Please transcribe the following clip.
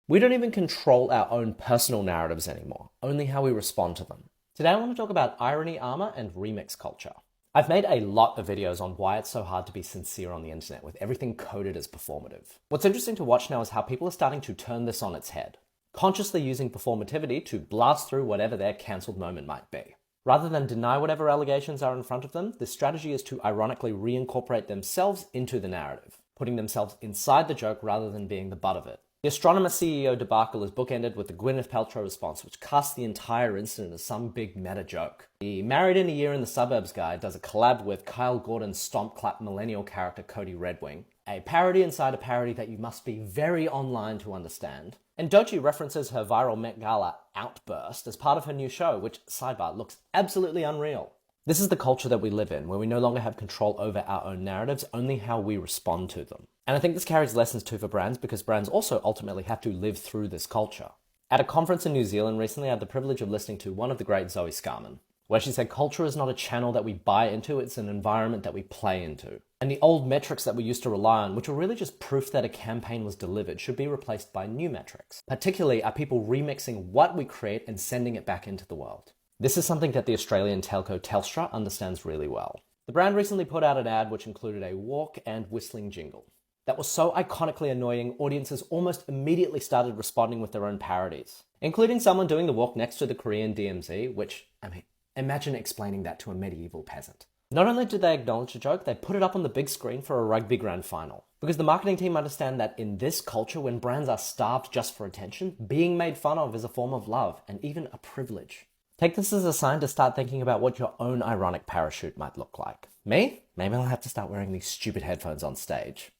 We don't even control our own personal narratives anymore, only how we respond to them. Today I want to talk about irony, armor, and remix culture. I've made a lot of videos on why it's so hard to be sincere on the internet with everything coded as performative. What's interesting to watch now is how people are starting to turn this on its head, consciously using performativity to blast through whatever their cancelled moment might be. Rather than deny whatever allegations are in front of them, the strategy is to ironically reincorporate themselves into the narrative, putting themselves inside the joke rather than being the butt of it. The Astronomer CEO debacle is bookended with the Gwyneth Paltrow response, which casts the entire incident as some big meta joke. The Married in a Year in the Suburbs guy does a collab with Kyle Gordon's stomp clap millennial character Cody Redwing, a parody inside a parody that you must be very online to understand. And Doechii references her viral Met Gala outburst as part of her new show, which, sidebar, looks absolutely unreal. This is the culture that we live in, where we no longer have control over our own narratives, only how we respond to them. And I think this carries lessons too for brands, because brands also ultimately have to live through this culture. At a conference in New Zealand recently, I had the privilege of listening to one of the great Zoe Scarman, where she said culture is not a channel that we buy into, it's an environment that we play into. And the old metrics that we used to rely on, which were really just proof that a campaign was delivered, should be replaced by new metrics. Particularly, are people remixing what we create and sending it back into the world. This is something that the Australian telco Telstra understands really well. The brand recently put out an ad which included a walk and whistling jingle. That was so iconically annoying, audiences almost immediately started responding with their own parodies, including someone doing the walk next to the Korean DMZ, which, imagine explaining that to a medieval peasant. Not only did they acknowledge the joke, they put it up on the big screen for a rugby grand final. Because the marketing team understand that in this culture, when brands are starved just for attention, being made fun of is a form of love, and even a privilege. Take this as a sign to start thinking about what your own ironic parachute might look like. Me? Maybe I'll have to start wearing these stupid headphones on stage.